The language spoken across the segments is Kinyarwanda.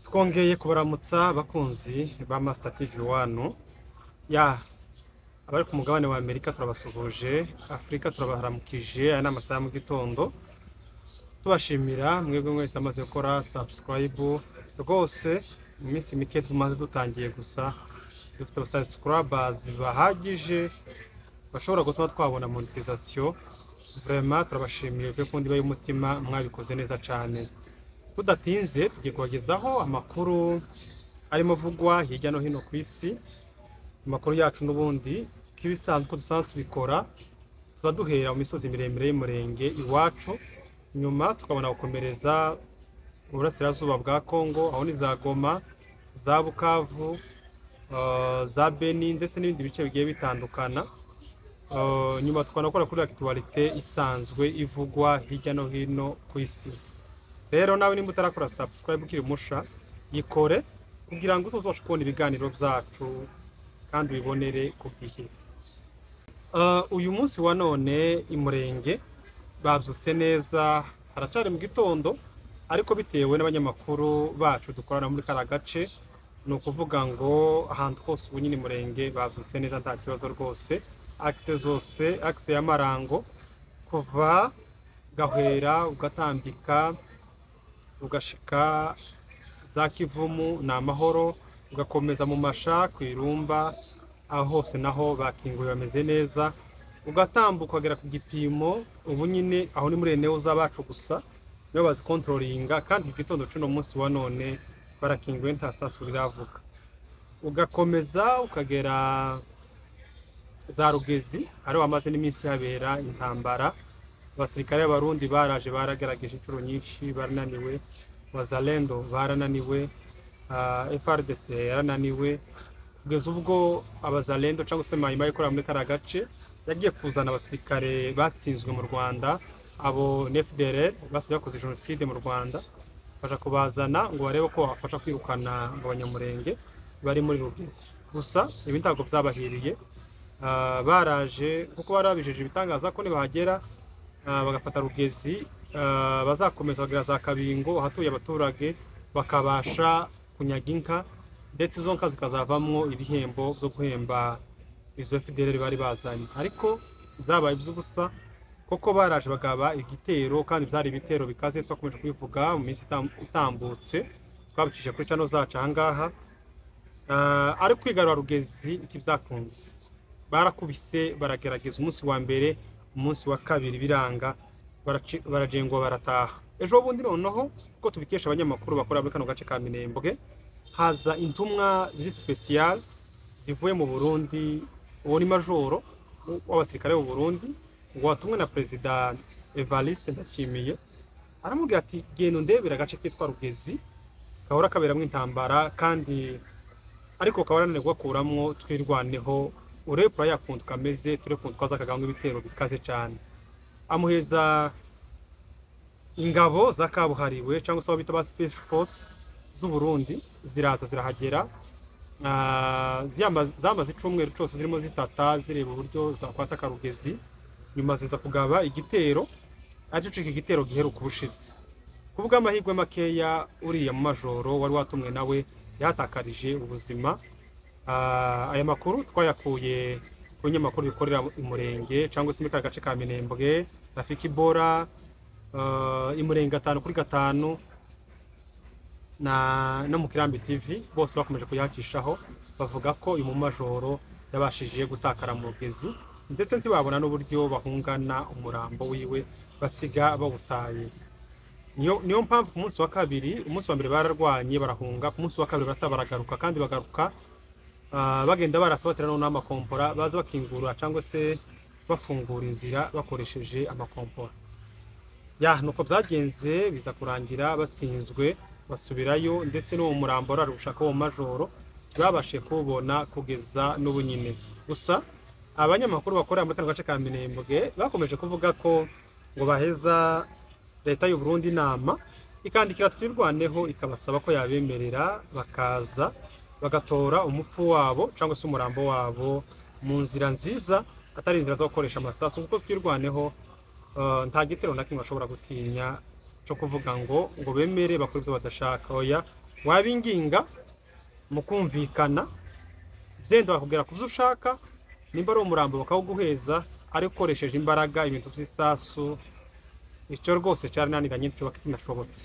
Twongeye kubaramutsa bakunzi ba Master TV 1 ya abari ku mugabane wa Amerika turabasuhuje, Afrika turabaharamukije. Aya ni amasaha mu gitondo, tubashimira mwebwe mwese amaze gukora subscribe. Rwose mu minsi mike tumaze dutangiye, gusa dufite subscribers bahagije bashobora gutuma twabona monetization. Vraiment turabashimiye kuko kundi bayo umutima mwabikoze neza cyane. Tudatinze tugiye kubagezaho amakuru arimo vugwa hirya no hino ku isi. Amakuru yacu n'ubundi kibisanzwe ko dusanzwe tubikora, tuzaduhera mu misozi miremire y'umurenge iwacu, nyuma tukabona gukomereza mu burasirazuba bwa Kongo, aho ni za Goma, za Bukavu, za Beni ndetse n'ibindi bice bigiye bitandukana. Nyuma tukanakora kuri actualité isanzwe ivugwa hirya no hino ku isi. Rero nawe nimba utarakora subscribe ukiri musha, yikore kugira ngo uzobashe kubona ibiganiro byacu kandi ubibonere ku gihe. Uyu munsi wa none imurenge babyutse neza, haracari mu gitondo, ariko bitewe n'abanyamakuru bacu dukorana muri kara gace, ni ukuvuga ngo ahantu hose ubu nyine imurenge babyutse neza nta kibazo rwose. Axe zose, axe ya Marango kuva Gahwera ugatambika ugashika za Kivumu na Amahoro, ugakomeza mu Masha ku Irumba, aho hose naho bakinguye bameze neza, ugatambuka ukagera ku Gipimo. Ubu nyine aho ni muri eneo z'abacu gusa niyo bazi controllinga, kandi igitondo cy'uno munsi wa none barakinguye nta sasu biravuga. Ugakomeza ukagera za Rugezi, hari wamaze n'iminsi habera intambara. Abasirikare b'Abarundi baraje baragerageje inshuro nyinshi, barananiwe. Wazalendo barananiwe, FRDC yarananiwe, kugeza ubwo abazalendo cyangwa se Mayimayi ikora muri kara gace yagiye kuzana abasirikare batsinzwe mu Rwanda, abo FDLR basize bakoze jenoside mu Rwanda, baje kubazana ngo barebe ko bafasha kwirukana abanyamurenge bari muri Rugezi. Gusa ibi ntago byabahiriye. Baraje kuko barabijeje ibitangaza ko nibahagera bagafata Rugezi, bazakomeza bagera za Kabingo hatuye abaturage bakabasha kunyaga inka, ndetse izo nka zikazavamwo ibihembo byo guhemba izo FDLR bari bazanye. Ariko byabaye by'ubusa kuko baraje bagaba igitero, kandi byari ibitero bikaze twakomeje kubivuga mu minsi itambutse, twabicishije kuri channel zacu ahangaha. Ariko kwigarura Rugezi ikibyakunze, barakubise baragerageza umunsi wa mbere, umunsi wa kabiri biranga, barajengwa barataha. Ejo bundi noneho ko tubikesha abanyamakuru bakora muri kano gace ka Minembwe, haza intumwa ziri special zivuye mu Burundi. Uwo ni majoro w'abasirikare b'u Burundi ngo watumwe na President Evariste Ndashimiye, aramubwira ati genda ndebera agace kitwa Rugezi kahora kaberamwe intambara, kandi ariko kabaranirwa kuramwo twirwaneho, urepura yakuntu kameze, ture kuntu kwaza kaganga ibitero bikaze cyane. Amuheza ingabo za kabuhariwe cyangwa se abita ba Special Force z'u Burundi ziraza zirahagera, zamaze icumweru cyose zirimo zitata zireba uburyo zakwata Rugezi. Nyuma ziza kugaba igitero, aricyo cika igitero giheruka ubushize. Kuvuga amahirwe makeya, uriya mu majoro wari watumwe nawe yatakarije ubuzima. Aya makuru twayakuye ku nyamakuru bikorera imurenge cyangwa se mu gace ka Minembwe, Rafiki Bora, imurenge 5/5 no mu Kirambi TV, bose bakomeje kuyacishaho bavuga ko uyu mu majoro yabashije gutakara mu Rugezi, ndetse ntibabona n'uburyo bahungana umurambo wiwe basiga bawutaye. Niyo mpamvu ku munsi wa kabiri, umunsi wa mbere bararwanye barahunga, ku munsi wa kabiri barasa baragaruka, kandi bagaruka bagenda barasabatira no n'amakompora, baza bakingura cyangwa se bafungura inzira bakoresheje amakompora. Nuko byagenze biza kurangira batsinzwe, basubirayo, ndetse no mu murambo ararushaka wo majoro babashe kubona kugeza n'ubu nyine. Gusa abanyamakuru bakorera muri kano gace ka Minembwe bakomeje kuvuga ko ngo baheza leta y'u Burundi inama ikandikira twirwaneho, ikabasaba ko yabemerera bakaza bagatora umupfu wabo cyangwa se umurambo wabo mu nzira nziza, atari inzira zo gukoresha amasasu, kuko twirwaneho nta gitero na kimwe ashobora gutinya cyo kuvuga ngo bemere bakora ibyo badashaka. Oya, wabinginga mukumvikana byenda bakubwira ku byo ushaka, nimba ari umurambo bakawuguheza ariko ukoresheje imbaraga, ibintu by'isasu, icyo rwose cyarananiranye cyo kinashobotse.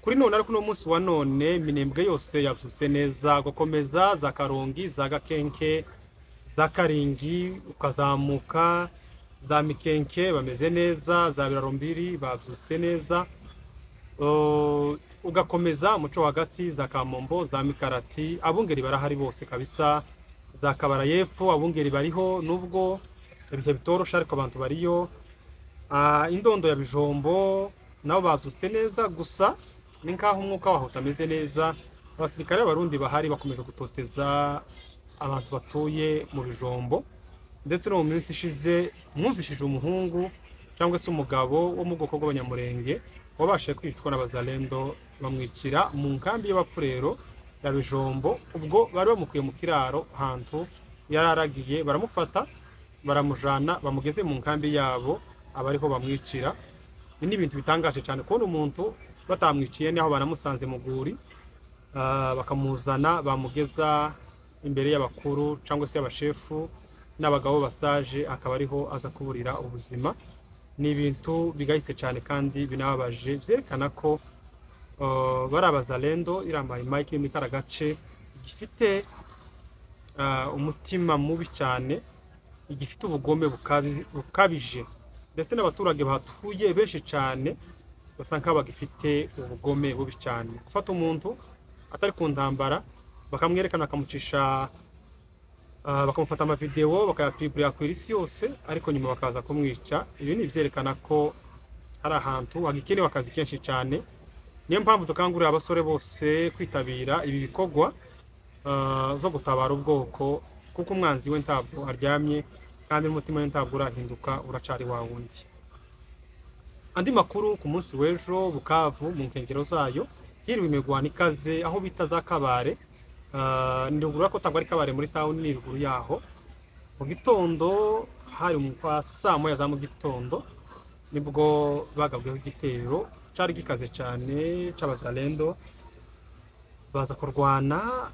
Kuri none ariko no munsi wa none Minembwe yose yabyutse neza, gukomeza za Karongi, za Gakenke, za Karingi, ukazamuka za Mikenke bameze neza, za Birarombiri babyutse neza, ugakomeza muco hagati za Kamombo, za Mikarati, abungeri barahari bose kabisa, za Kabara y'Epfo abungeri bariho nubwo ibihe bitorosha ariko abantu bariyo, Indondo ya Bijombo nabo babyutse neza, gusa ni nkaho umwuka waho utameze neza. Abasirikare b'Abarundi bahari bakomeje gutoteza abantu batuye mu Bijombo, ndetse no mu minsi ishize mwumvishije umuhungu cyangwa se umugabo wo mu bwoko bw'Abanyamurenge wabashe kwicwa n'Abazalendo bamwicira mu nkambi y'Abafurero ya Bijombo. Ubwo bari bamukuye mu kiraro ahantu yararagiye, baramufata baramujana bamugeze mu nkambi yabo, abariho bamwicira. Ni ibintu bitangaje cyane kubona umuntu batamwiciye naho banamusanze mu guri, bakamuzana bamugeza imbere y'abakuru cyangwa se y'abashefu n'abagabo basaje, akaba ariho aza kuburira ubuzima. Ni ibintu bigayitse cyane kandi binababaje, byerekana ko bari Abazalendo irambaye Mike muri kara gace gifite umutima mubi cyane, igifite ubugome bukabije, ndetse n'abaturage bahatuye benshi cyane basa nk'aho bagifite ubugome bubi cyane. Gufata umuntu atari ku ntambara bakamwerekana, bakamucisha bakamufata amavideo bakayapibulira ku isi yose, ariko nyuma bakaza kumwica. Ibi ni byerekana ko hari ahantu hagikenewe akazi kenshi cyane. Niyo mpamvu dukangurira abasore bose kwitabira ibi bikorwa zo gutabara ubwoko, kuko umwanzi we ntabwo aryamye kandi n'umutima we ntabwo urahinduka, uracari wa wundi. Andi makuru ku munsi w'ejo, Bukavu mu nkengero zayo hiriwe imigwano ikaze aho bita za Kabare. Ndugura ko tabari Kabare muri town ni ruguru yaho. Mu gitondo hari mu kwa saa moya za mu gitondo nibwo bagabweho igitero cyari gikaze cyane cy'Abazalendo, baza kurwana.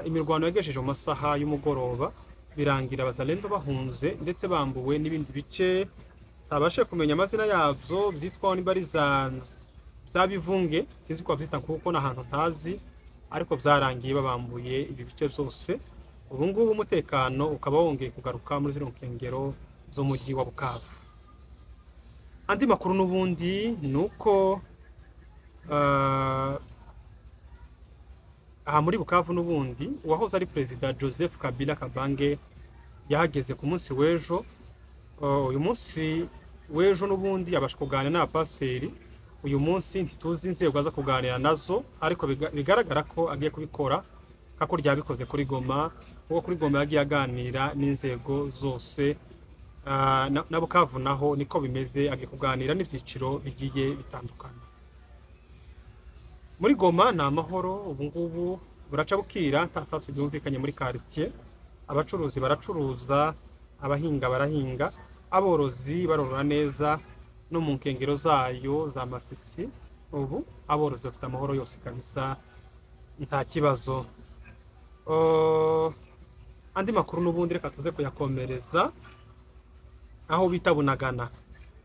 Imirwano yagesheje mu masaha y'umugoroba, birangira Abazalendo bahunze ndetse bambuwe n'ibindi bice tabashe kumenya amazina yabyo, byitwa ni bari za Bivunge, sinzi ko byita kuko n'ahantu ntazi, ariko byarangiye babambuye ibi bice byose. Ubu ngubu umutekano ukaba wongeye kugaruka muri zino nkengero z'umujyi wa Bukavu. Andi makuru n'ubundi nuko aha muri Bukavu n'ubundi uwahoze ari Perezida Joseph Kabila Kabange yahageze ku munsi w'ejo. Uyu munsi w'ejo n'ubundi yabasha kuganira n'abapasiteri. Uyu munsi ntituzi inzego aza kuganira nazo, ariko bigaragara ko agiye kubikora kako ryabikoze kuri Goma, kuko kuri Goma yagiye aganira n'inzego zose. Na Bukavu naho niko bimeze, agiye kuganira n'ibyiciro bigiye bitandukanye. Muri Goma ni amahoro, ubu ngubu buraca bukira, nta sasu byumvikanye muri quartier. Abacuruzi baracuruza, abahinga barahinga, aborozi barorora neza no mu nkengero zayo za Masisi. Ubu aborozi bafite amahoro yose kabisa, nta kibazo. Andi makuru n'ubundi reka tuze kuyakomereza aho bita Bunagana.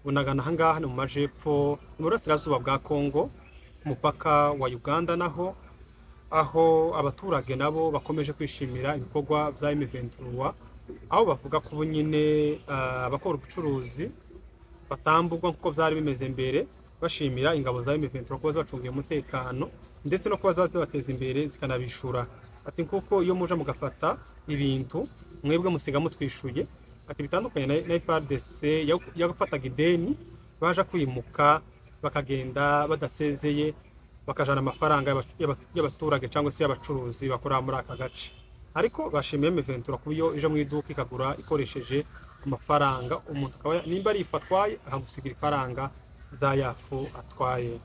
Bunagana hangaha ni mu majepfo mu burasirazuba bwa Kongo, umupaka wa Uganda, naho aho abaturage nabo bakomeje kwishimira ibikorwa bya M23, aho bavuga ko nyine abakora ubucuruzi batambugwa nkuko byari bimeze mbere, bashimira ingabo za M23 ko zabacungiye umutekano ndetse no kuba zabateza imbere zikanabishura. Ati kuko iyo muje mugafata ibintu mwebwe musiga mutwishuye, ati bitandukanye na FARDC yagufataga ideni baje kwimuka bakagenda badasezeye, bakajana amafaranga y'abaturage cyangwa se y'abacuruzi bakora muri aka gace. Ariko bashimiye M23 kubiyo ije mu iduka ikagura ikoresheje amafaranga, umuntu akaba nimba ari ifatwaye akamusigira ifaranga za yafu atwaye.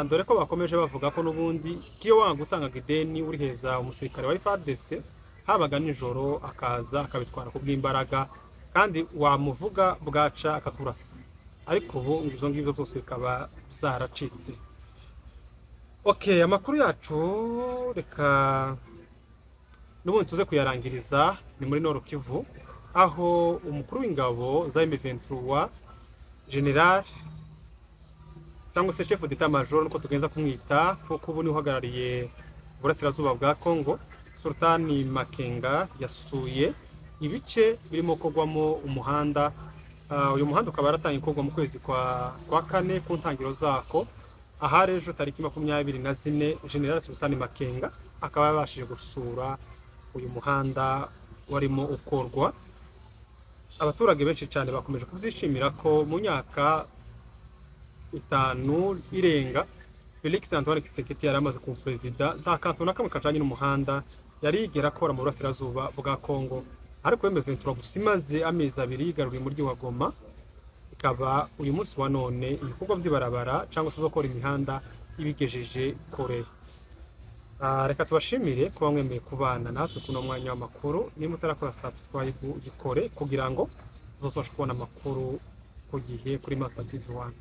Dore ko bakomeje bavuga ko n'ubundi kiyo wanga gutanga ideni uri heza umusirikare wa FARDC habaga nijoro akaza akabitwara ku bw'imbaraga, kandi wamuvuga bwaca akakurasa. Ariko ubu izo ngibyo zose bikaba zaracitse. Okay, amakuru yacu reka n'ubundi tuze kuyarangiriza ni muri Nord Kivu, aho umukuru w'ingabo za M23 General cyangwa se chef d'état major nuko tugenza kumwita, kuko ubu ni uhagarariye Burasirazuba bwa Congo, Sultani Makenga yasuye ibice birimo kogwamo umuhanda. Uyu muhanda ukaba yaratangiye kogwa mu kwezi kwa kane ku ntangiro zako, ahari ejo tariki 24 General Sultani Makenga akaba yabashije gusura uyu muhanda warimo ukorwa. Abaturage benshi cyane bakomeje kubyishimira ko mu myaka 5 irenga Felix Antoine Tshisekedi yaramaze ku president, nta kantu na kamwe kajanye n'umuhanda yari yigera akora mu Burasirazuba bwa Congo. Ariko M23 gusa imaze amezi 2 yigaruriye umuryi wa Goma, ikaba uyu munsi wa none ibikorwa by'ibarabara cyangwa se gukora imihanda ibigejeje kure. Reka tubashimire kuba mwemeye kubana natwe kuno mwanya w'amakuru. Niba utarakora subscribe gikore kugira ngo uzoshoboke kubona amakuru ku gihe kuri Master TV 1.